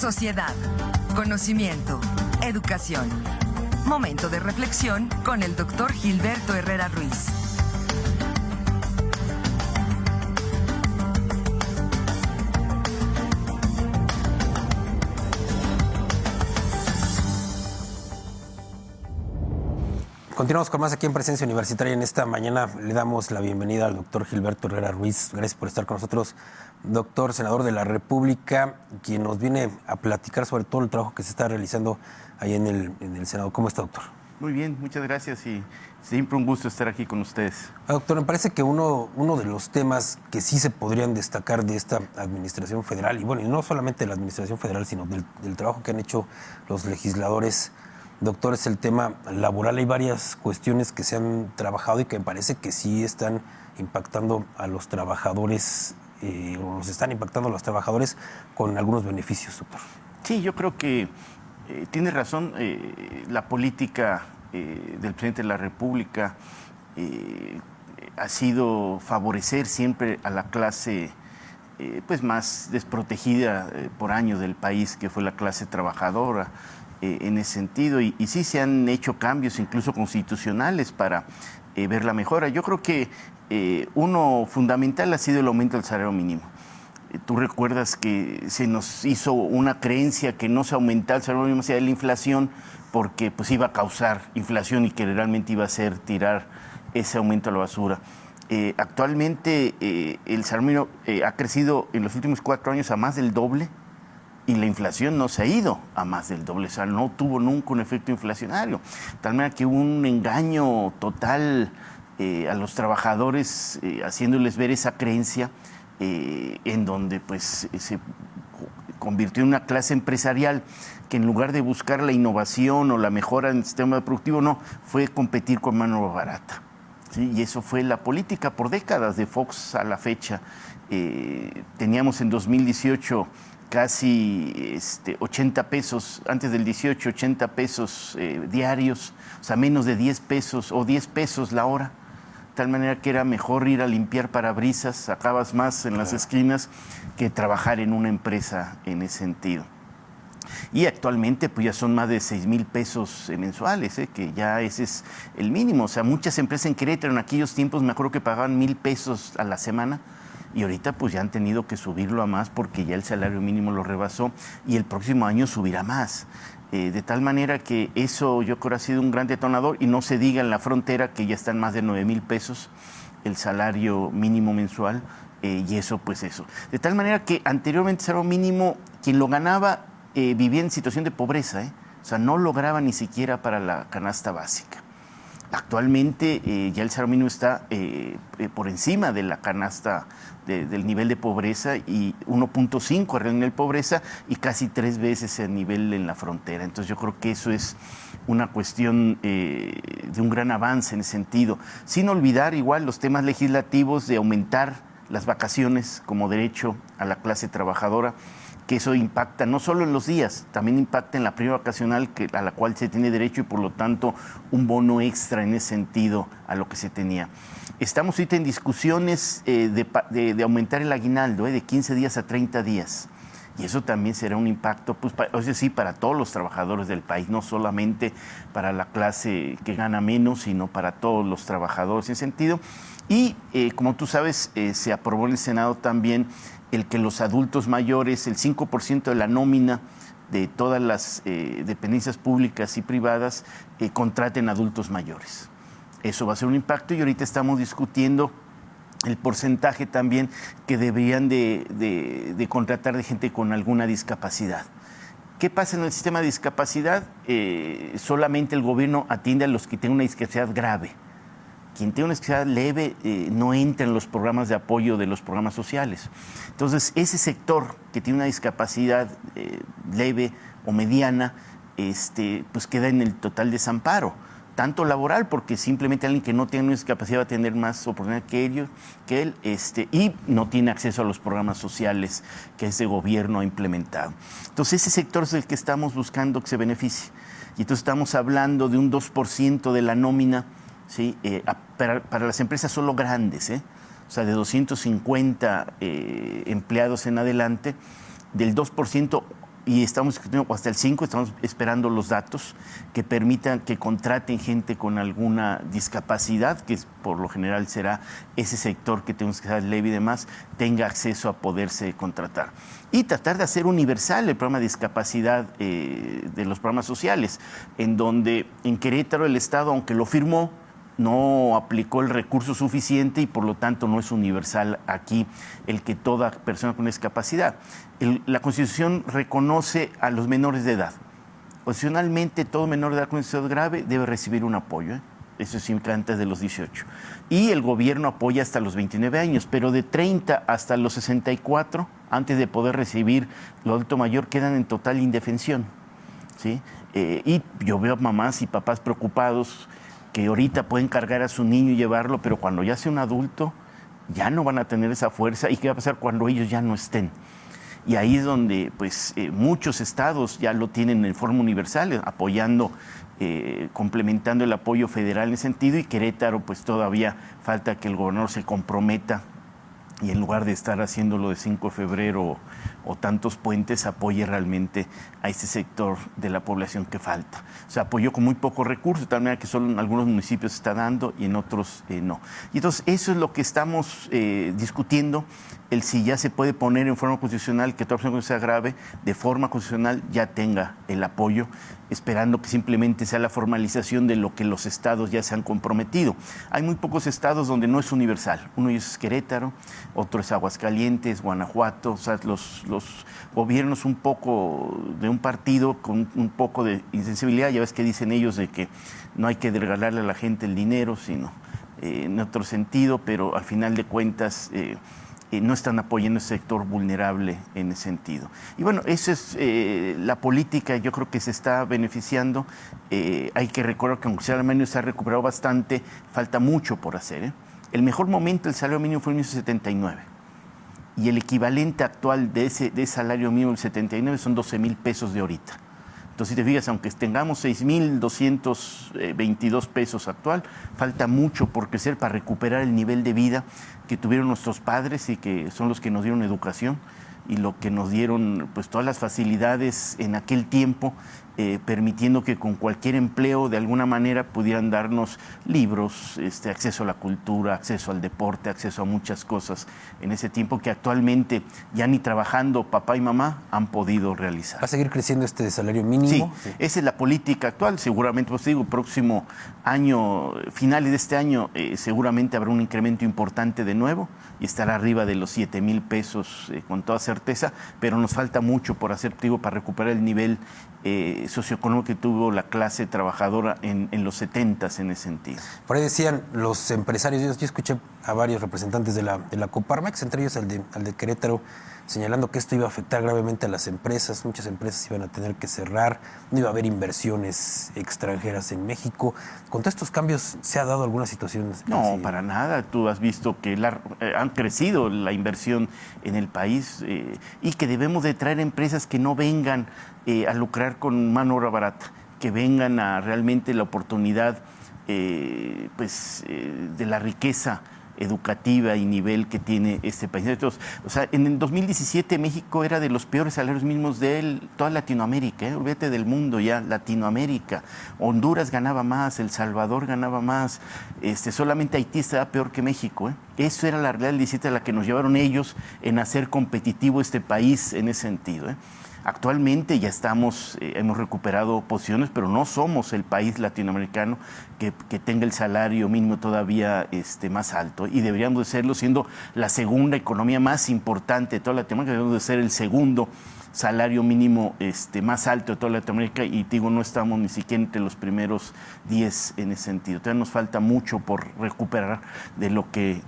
sociedad, conocimiento, educación. Momento de reflexión con el Dr. Gilberto Herrera Ruiz. Continuamos con más aquí en Presencia Universitaria. En esta mañana le damos la bienvenida al doctor Gilberto Herrera Ruiz. Gracias por estar con nosotros, doctor, senador de la República, quien nos viene a platicar sobre todo el trabajo que se está realizando ahí en el Senado. ¿Cómo está, doctor? Muy bien, muchas gracias y siempre un gusto estar aquí con ustedes. Doctor, me parece que uno de los temas que sí se podrían destacar de esta administración federal, y bueno, y no solamente de la administración federal, sino del trabajo que han hecho los legisladores, doctor, es el tema laboral. Hay varias cuestiones que se han trabajado y que me parece que sí están impactando a los trabajadores, o nos están impactando a los trabajadores con algunos beneficios, doctor. Sí, yo creo que tiene razón. La política del presidente de la República ha sido favorecer siempre a la clase pues más desprotegida por años del país, que fue la clase trabajadora. En ese sentido, y sí se han hecho cambios incluso constitucionales para ver la mejora. Yo creo que uno fundamental ha sido el aumento del salario mínimo. Tú recuerdas que se nos hizo una creencia que no se aumentaba el salario mínimo hacia la inflación porque pues iba a causar inflación y que realmente iba a hacer tirar ese aumento a la basura. Actualmente el salario mínimo ha crecido en los últimos 4 años a más del doble. Y la inflación no se ha ido a más del doble, o sea, no tuvo nunca un efecto inflacionario. De tal manera que hubo un engaño total a los trabajadores, haciéndoles ver esa creencia en donde pues se convirtió en una clase empresarial que en lugar de buscar la innovación o la mejora en el sistema productivo, no, fue competir con mano barata. ¿Sí? Y eso fue la política por décadas de Fox a la fecha. Teníamos en 2018... casi 80 pesos, antes del 18, 80 pesos diarios, o sea, menos de 10 pesos o 10 pesos la hora. De tal manera que era mejor ir a limpiar parabrisas, sacabas más en las esquinas que trabajar en una empresa en ese sentido. Y actualmente pues ya son más de 6,000 pesos mensuales, que ya ese es el mínimo. O sea, muchas empresas en Querétaro en aquellos tiempos me acuerdo que pagaban 1,000 pesos a la semana. Y ahorita pues ya han tenido que subirlo a más porque ya el salario mínimo lo rebasó y el próximo año subirá más. De tal manera que eso yo creo ha sido un gran detonador, y no se diga en la frontera que ya están más de 9,000 pesos el salario mínimo mensual, y eso pues eso. De tal manera que anteriormente el salario mínimo, quien lo ganaba vivía en situación de pobreza, o sea, no lograba ni siquiera para la canasta básica. Actualmente ya el salario mínimo está por encima de la canasta del nivel de pobreza, y 1.5 el nivel de pobreza y casi 3 veces el nivel en la frontera. Entonces yo creo que eso es una cuestión de un gran avance en ese sentido. Sin olvidar igual los temas legislativos de aumentar las vacaciones como derecho a la clase trabajadora, que eso impacta no solo en los días, también impacta en la prima vacacional a la cual se tiene derecho, y por lo tanto un bono extra en ese sentido a lo que se tenía. Estamos ahorita en discusiones de aumentar el aguinaldo de 15 días a 30 días. Y eso también será un impacto, pues, para todos los trabajadores del país, no solamente para la clase que gana menos, sino para todos los trabajadores en ese sentido. Y como tú sabes, se aprobó en el Senado también el que los adultos mayores, el 5% de la nómina de todas las dependencias públicas y privadas, contraten adultos mayores. Eso va a ser un impacto, y ahorita estamos discutiendo el porcentaje también que deberían de contratar de gente con alguna discapacidad. ¿Qué pasa en el sistema de discapacidad? Solamente el gobierno atiende a los que tienen una discapacidad grave. Quien tiene una discapacidad leve no entra en los programas de apoyo de los programas sociales. Entonces, ese sector que tiene una discapacidad leve o mediana, pues queda en el total desamparo. Tanto laboral, porque simplemente alguien que no tiene una discapacidad va a tener más oportunidad que él, y no tiene acceso a los programas sociales que ese gobierno ha implementado. Entonces, ese sector es el que estamos buscando que se beneficie. Y entonces estamos hablando de un 2% de la nómina, ¿sí? Para las empresas solo grandes, o sea, de 250 empleados en adelante, del 2%, y estamos discutiendo hasta el 5, estamos esperando los datos que permitan que contraten gente con alguna discapacidad, que por lo general será ese sector que tenemos que dar leve y demás, tenga acceso a poderse contratar. Y tratar de hacer universal el programa de discapacidad de los programas sociales, en donde en Querétaro el Estado, aunque lo firmó, no aplicó el recurso suficiente y por lo tanto no es universal aquí el que toda persona con discapacidad. La Constitución reconoce a los menores de edad. Constitucionalmente todo menor de edad con necesidad grave debe recibir un apoyo, eso sí, antes de los 18. Y el gobierno apoya hasta los 29 años, pero de 30 hasta los 64, antes de poder recibir lo adulto mayor, quedan en total indefensión, ¿sí? Y yo veo mamás y papás preocupados que ahorita pueden cargar a su niño y llevarlo, pero cuando ya sea un adulto, ya no van a tener esa fuerza. ¿Y qué va a pasar cuando ellos ya no estén? Y ahí es donde pues, muchos estados ya lo tienen en forma universal, apoyando, complementando el apoyo federal en ese sentido, y Querétaro pues todavía falta que el gobernador se comprometa y en lugar de estar haciéndolo de 5 de febrero o tantos puentes, apoye realmente a ese sector de la población que falta. O sea, apoyó con muy pocos recursos, de tal manera que solo en algunos municipios se está dando y en otros no. Y entonces eso es lo que estamos discutiendo, el si ya se puede poner en forma constitucional que toda persona que sea grave, de forma constitucional ya tenga el apoyo, esperando que simplemente sea la formalización de lo que los estados ya se han comprometido. Hay muy pocos estados donde no es universal. Uno es Querétaro, otro es Aguascalientes, Guanajuato, o sea, los gobiernos un poco de un partido con un poco de insensibilidad, ya ves que dicen ellos de que no hay que regalarle a la gente el dinero, sino en otro sentido, pero al final de cuentas no están apoyando ese sector vulnerable en ese sentido. Y bueno, eso es la política, yo creo que se está beneficiando. Hay que recordar que aunque salario mínimo se ha recuperado bastante, falta mucho por hacer. El mejor momento del salario mínimo fue en 1979. Y el equivalente actual de ese salario mínimo del 79 son 12,000 pesos de ahorita. Entonces, si te fijas, aunque tengamos 6,222 pesos actual, falta mucho por crecer para recuperar el nivel de vida que tuvieron nuestros padres y que son los que nos dieron educación y lo que nos dieron pues todas las facilidades en aquel tiempo, permitiendo que con cualquier empleo de alguna manera pudieran darnos libros, acceso a la cultura, acceso al deporte, acceso a muchas cosas en ese tiempo que actualmente ya ni trabajando papá y mamá han podido realizar. ¿Va a seguir creciendo este salario mínimo? Sí, esa es la política actual. Seguramente, pues digo, próximo año, finales de este año, seguramente habrá un incremento importante de nuevo y estará arriba de los 7,000 pesos con toda certeza, pero nos falta mucho por hacer, digo, para recuperar el nivel socioeconómico que tuvo la clase trabajadora en los 70s en ese sentido. Por ahí decían los empresarios, yo escuché a varios representantes de la Coparmex, entre ellos al de Querétaro, señalando que esto iba a afectar gravemente a las empresas, muchas empresas iban a tener que cerrar, no iba a haber inversiones extranjeras en México. ¿Con todos estos cambios se ha dado alguna situación? No, así? Para nada. Tú has visto que han crecido la inversión en el país y que debemos de traer empresas que no vengan a lucrar con mano obra barata, que vengan a realmente la oportunidad de la riqueza educativa y nivel que tiene este país. Entonces, o sea, en el 2017 México era de los peores salarios mínimos de toda Latinoamérica, olvídate del mundo ya, Latinoamérica. Honduras ganaba más, El Salvador ganaba más, solamente Haití estaba peor que México. Eso era la realidad del 17 a la que nos llevaron ellos en hacer competitivo este país en ese sentido. Actualmente ya hemos recuperado posiciones, pero no somos el país latinoamericano que tenga el salario mínimo todavía más alto, y deberíamos de serlo, siendo la segunda economía más importante de toda Latinoamérica. Deberíamos de ser el segundo salario mínimo más alto de toda Latinoamérica, y digo, no estamos ni siquiera entre los primeros 10 en ese sentido. Todavía nos falta mucho por recuperar de lo que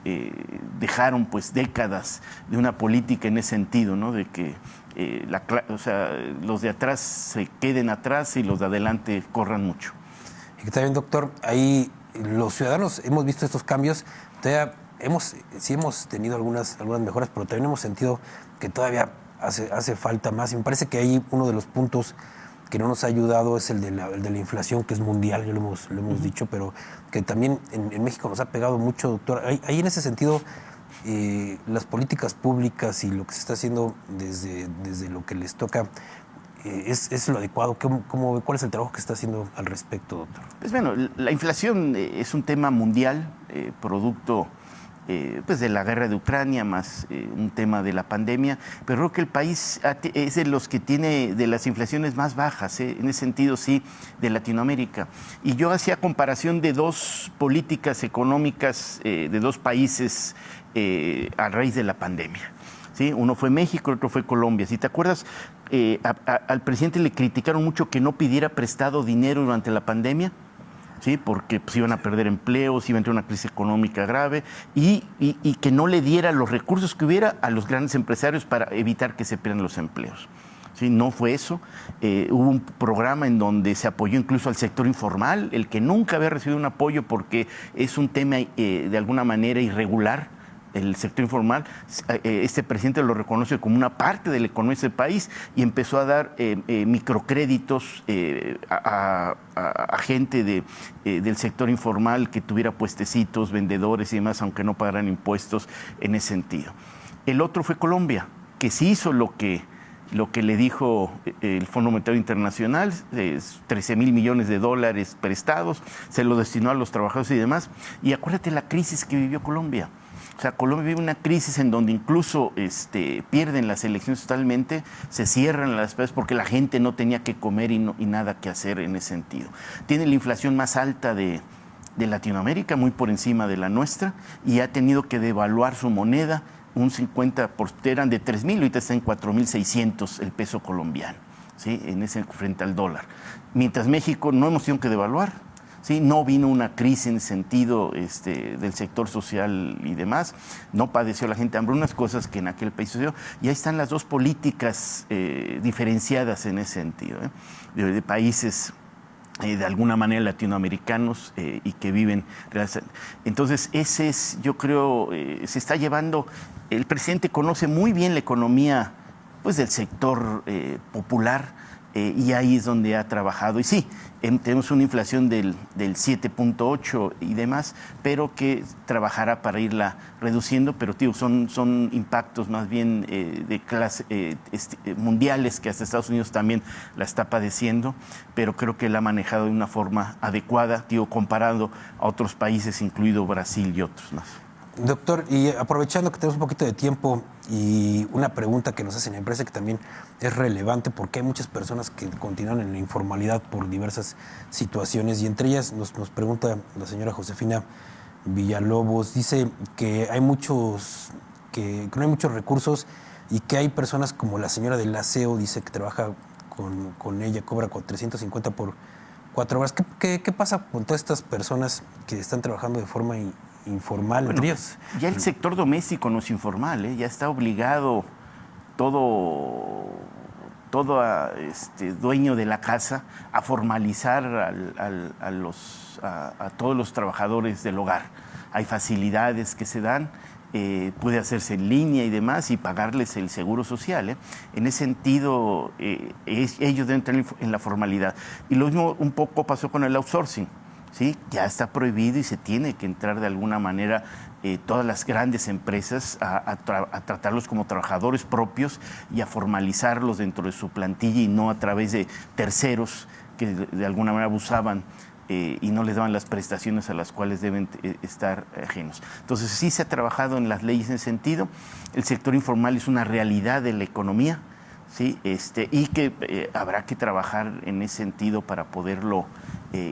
dejaron pues décadas de una política en ese sentido, ¿no? De que los de atrás se queden atrás y los de adelante corran mucho. Y también, doctor, ahí los ciudadanos hemos visto estos cambios, todavía sí hemos tenido algunas mejoras, pero también hemos sentido que todavía hace falta más. Y me parece que ahí uno de los puntos que no nos ha ayudado es el de la inflación, que es mundial, ya lo hemos dicho, pero que también en México nos ha pegado mucho, doctor. Ahí en ese sentido, las políticas públicas y lo que se está haciendo desde lo que les toca, es lo adecuado? ¿Cuál es el trabajo que está haciendo al respecto, doctor? Pues bueno, la inflación es un tema mundial, producto pues de la guerra de Ucrania, más un tema de la pandemia, pero creo que el país es de los que tiene de las inflaciones más bajas, en ese sentido sí, de Latinoamérica. Y yo hacía comparación de dos políticas económicas de dos países a raíz de la pandemia. ¿Sí? Uno fue México, el otro fue Colombia. Si te acuerdas, al presidente le criticaron mucho que no pidiera prestado dinero durante la pandemia, ¿sí? Porque pues, iban a perder empleos, iba a entrar una crisis económica grave y que no le diera los recursos que hubiera a los grandes empresarios para evitar que se pierdan los empleos. Sí, no fue eso. Hubo un programa en donde se apoyó incluso al sector informal, el que nunca había recibido un apoyo porque es un tema de alguna manera irregular. El sector informal, este presidente lo reconoce como una parte de la economía de ese país y empezó a dar microcréditos a gente del sector informal que tuviera puestecitos, vendedores y demás, aunque no pagaran impuestos en ese sentido. El otro fue Colombia, que sí hizo lo que le dijo el Fondo Monetario Internacional, 13,000 millones de dólares prestados, se lo destinó a los trabajadores y demás. Y acuérdate la crisis que vivió Colombia. O sea, Colombia vive una crisis en donde incluso pierden las elecciones totalmente, se cierran las plazas porque la gente no tenía que comer y nada que hacer en ese sentido. Tiene la inflación más alta de Latinoamérica, muy por encima de la nuestra, y ha tenido que devaluar su moneda un 50%, eran de 3,000, ahorita está en 4,600 el peso colombiano, ¿sí? Frente al dólar. Mientras México no hemos tenido que devaluar. ¿Sí? No vino una crisis en el sentido del sector social y demás, no padeció la gente hambre, unas cosas que en aquel país sucedió, y ahí están las dos políticas diferenciadas en ese sentido, de países de alguna manera latinoamericanos y que viven. Entonces, ese es, yo creo, se está llevando, el presidente conoce muy bien la economía pues, del sector popular, y ahí es donde ha trabajado. Y sí, tenemos una inflación del 7.8 y demás, pero que trabajará para irla reduciendo, pero tío, son impactos más bien de clase mundiales que hasta Estados Unidos también la está padeciendo, pero creo que la ha manejado de una forma adecuada, tío, comparado a otros países, incluido Brasil y otros más. Doctor, y aprovechando que tenemos un poquito de tiempo y una pregunta que nos hacen, me parece que también es relevante porque hay muchas personas que continúan en la informalidad por diversas situaciones y entre ellas nos pregunta la señora Josefina Villalobos, dice que hay que no hay muchos recursos y que hay personas como la señora del aseo, dice que trabaja con ella, cobra 350 por 4 horas. ¿Qué pasa con todas estas personas que están trabajando de forma informal? Bueno, ellos? Ya el sector doméstico no es informal, ya está obligado todo dueño de la casa a formalizar a todos los trabajadores del hogar. Hay facilidades que se dan, puede hacerse en línea y demás y pagarles el seguro social. En ese sentido, ellos deben entrar en la formalidad. Y lo mismo un poco pasó con el outsourcing. ¿Sí? Ya está prohibido y se tiene que entrar de alguna manera todas las grandes empresas a tratarlos como trabajadores propios y a formalizarlos dentro de su plantilla y no a través de terceros que de alguna manera abusaban y no les daban las prestaciones a las cuales deben estar ajenos. Entonces sí se ha trabajado en las leyes en ese sentido. El sector informal es una realidad de la economía, ¿sí? Y que habrá que trabajar en ese sentido para poderlo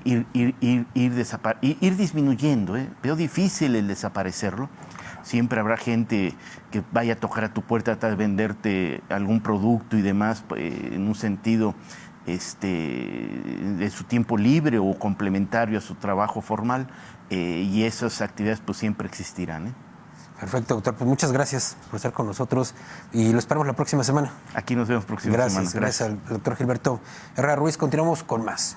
ir disminuyendo. Veo difícil el desaparecerlo. Siempre habrá gente que vaya a tocar a tu puerta, tratar de venderte algún producto y demás en un sentido de su tiempo libre o complementario a su trabajo formal, y esas actividades pues siempre existirán. Perfecto, doctor. Pues muchas gracias por estar con nosotros y lo esperamos la próxima semana. Aquí nos vemos próxima semana. Gracias al doctor Gilberto Herrera Ruiz. Continuamos con más.